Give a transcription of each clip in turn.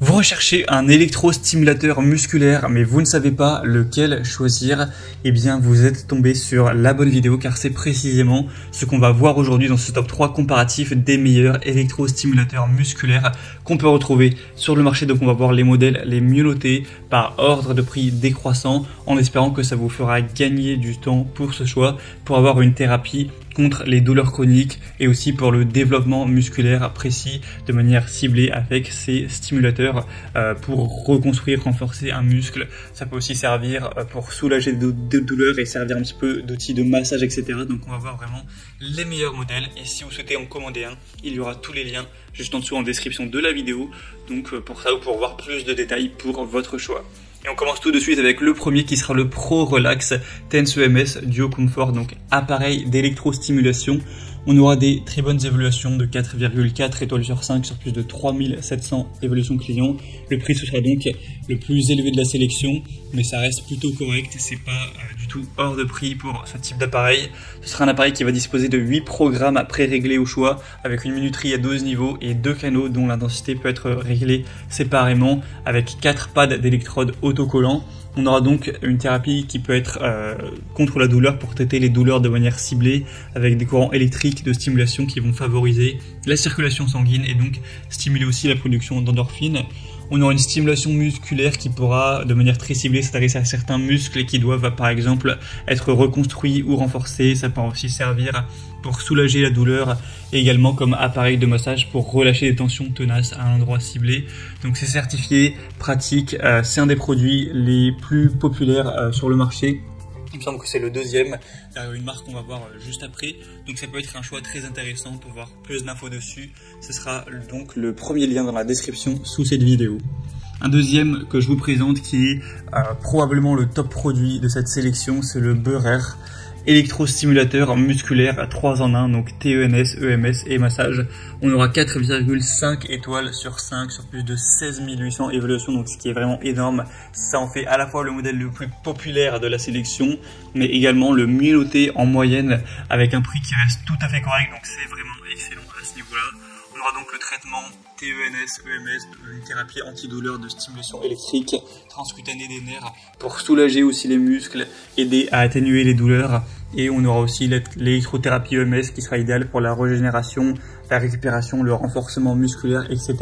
Vous recherchez un électrostimulateur musculaire mais vous ne savez pas lequel choisir, eh bien vous êtes tombé sur la bonne vidéo car c'est précisément ce qu'on va voir aujourd'hui dans ce top 3 comparatif des meilleurs électrostimulateurs musculaires qu'on peut retrouver sur le marché. Donc on va voir les modèles les mieux notés par ordre de prix décroissant en espérant que ça vous fera gagner du temps pour ce choix, pour avoir une thérapie contre les douleurs chroniques et aussi pour le développement musculaire précis de manière ciblée avec ces stimulateurs pour reconstruire, renforcer un muscle. Ça peut aussi servir pour soulager des douleurs et servir un petit peu d'outil de massage, etc. Donc on va voir vraiment les meilleurs modèles et si vous souhaitez en commander un, il y aura tous les liens juste en dessous en description de la vidéo. Donc pour ça, ou pour voir plus de détails pour votre choix. Et on commence tout de suite avec le premier qui sera le Pro Relax Tense EMS Duo Comfort, donc appareil d'électrostimulation. On aura des très bonnes évaluations de 4,4 étoiles sur 5 sur plus de 3700 évaluations clients. Le prix ce sera donc le plus élevé de la sélection, mais ça reste plutôt correct, c'est pas du tout hors de prix pour ce type d'appareil. Ce sera un appareil qui va disposer de 8 programmes pré-réglés au choix, avec une minuterie à 12 niveaux et 2 canaux dont l'intensité peut être réglée séparément, avec 4 pads d'électrodes autocollants. On aura donc une thérapie qui peut être contre la douleur pour traiter les douleurs de manière ciblée avec des courants électriques de stimulation qui vont favoriser la circulation sanguine et donc stimuler aussi la production d'endorphines. On aura une stimulation musculaire qui pourra de manière très ciblée s'adresser à certains muscles qui doivent par exemple être reconstruits ou renforcés. Ça peut aussi servir pour soulager la douleur et également comme appareil de massage pour relâcher des tensions tenaces à un endroit ciblé. Donc c'est certifié, pratique, c'est un des produits les plus populaires sur le marché. Il me semble que c'est le deuxième, une marque qu'on va voir juste après. Donc ça peut être un choix très intéressant pour voir plus d'infos dessus. Ce sera donc le premier lien dans la description sous cette vidéo. Un deuxième que je vous présente qui est probablement le top produit de cette sélection, c'est le Beurer électrostimulateur musculaire 3 en 1, donc TENS, EMS et massage. On aura 4,5 étoiles sur 5 sur plus de 16 800 évaluations, donc ce qui est vraiment énorme. Ça en fait à la fois le modèle le plus populaire de la sélection, mais également le mieux noté en moyenne avec un prix qui reste tout à fait correct, donc c'est vraiment excellent à ce niveau-là. On aura donc le traitement TENS, EMS, une thérapie antidouleur de stimulation électrique transcutanée des nerfs pour soulager aussi les muscles, aider à atténuer les douleurs. Et on aura aussi l'électrothérapie EMS qui sera idéale pour la régénération, la récupération, le renforcement musculaire, etc.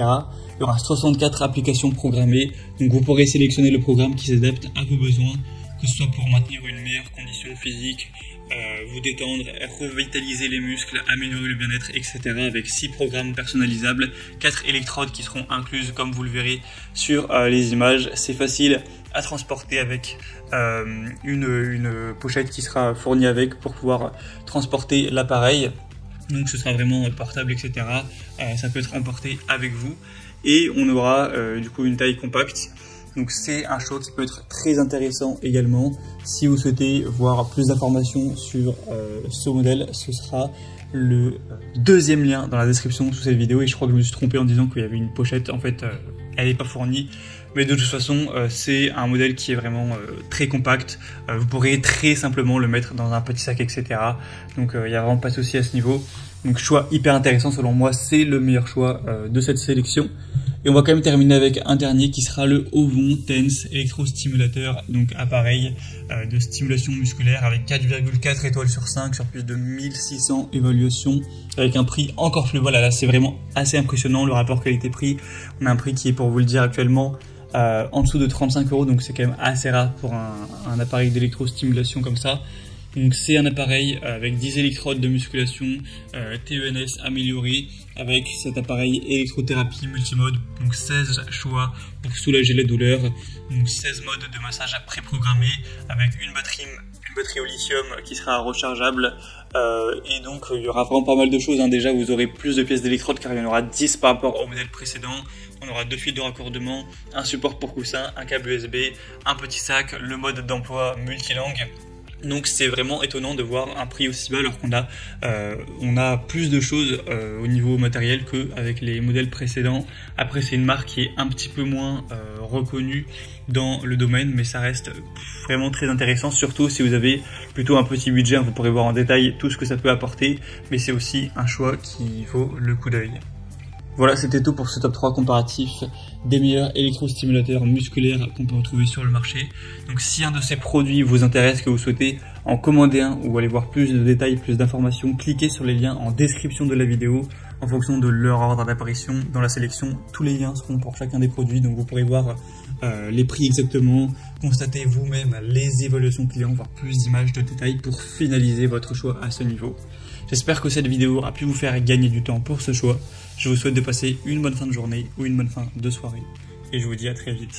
Il y aura 64 applications programmées, donc vous pourrez sélectionner le programme qui s'adapte à vos besoins, que ce soit pour maintenir une meilleure condition physique, vous détendre, revitaliser les muscles, améliorer le bien-être, etc. avec 6 programmes personnalisables, 4 électrodes qui seront incluses comme vous le verrez sur les images. C'est facile à transporter avec une pochette qui sera fournie avec pour pouvoir transporter l'appareil. Donc ce sera vraiment portable, etc. Ça peut être emporté avec vous. Et on aura du coup une taille compacte. Donc c'est un choix qui peut être très intéressant également. Si vous souhaitez voir plus d'informations sur ce modèle, ce sera le deuxième lien dans la description sous cette vidéo. Et je crois que je me suis trompé en disant qu'il y avait une pochette. En fait, elle n'est pas fournie. Mais de toute façon, c'est un modèle qui est vraiment très compact. Vous pourrez très simplement le mettre dans un petit sac, etc. Donc il n'y a vraiment pas de souci à ce niveau. Donc choix hyper intéressant selon moi, c'est le meilleur choix de cette sélection. Et on va quand même terminer avec un dernier qui sera le Ovon Tense électrostimulateur, donc appareil de stimulation musculaire avec 4,4 étoiles sur 5 sur plus de 1600 évaluations, avec un prix encore plus bas. Là c'est vraiment assez impressionnant le rapport qualité-prix. On a un prix qui est, pour vous le dire actuellement, en dessous de 35 €, donc c'est quand même assez rare pour un appareil d'électrostimulation comme ça. Donc c'est un appareil avec 10 électrodes de musculation, TENS amélioré, avec cet appareil électrothérapie multimode, donc 16 choix pour soulager la douleur, donc 16 modes de massage préprogrammés, avec une batterie au lithium qui sera rechargeable, et donc il y aura vraiment pas mal de choses. Déjà vous aurez plus de pièces d'électrodes car il y en aura 10 par rapport au modèle précédent. On aura 2 fils de raccordement, un support pour coussin, un câble USB, un petit sac, le mode d'emploi multilangue. Donc c'est vraiment étonnant de voir un prix aussi bas alors qu'on a plus de choses au niveau matériel qu'avec les modèles précédents. Après c'est une marque qui est un petit peu moins reconnue dans le domaine, mais ça reste vraiment très intéressant, surtout si vous avez plutôt un petit budget. Vous pourrez voir en détail tout ce que ça peut apporter, mais c'est aussi un choix qui vaut le coup d'œil. Voilà, c'était tout pour ce top 3 comparatif des meilleurs électrostimulateurs musculaires qu'on peut retrouver sur le marché. Donc si un de ces produits vous intéresse, que vous souhaitez en commander un ou aller voir plus de détails, plus d'informations, cliquez sur les liens en description de la vidéo en fonction de leur ordre d'apparition dans la sélection. Tous les liens seront pour chacun des produits, donc vous pourrez voir les prix exactement, constater vous-même les évaluations clients, voir plus d'images de détails pour finaliser votre choix à ce niveau. J'espère que cette vidéo a pu vous faire gagner du temps pour ce choix. Je vous souhaite de passer une bonne fin de journée ou une bonne fin de soirée et je vous dis à très vite.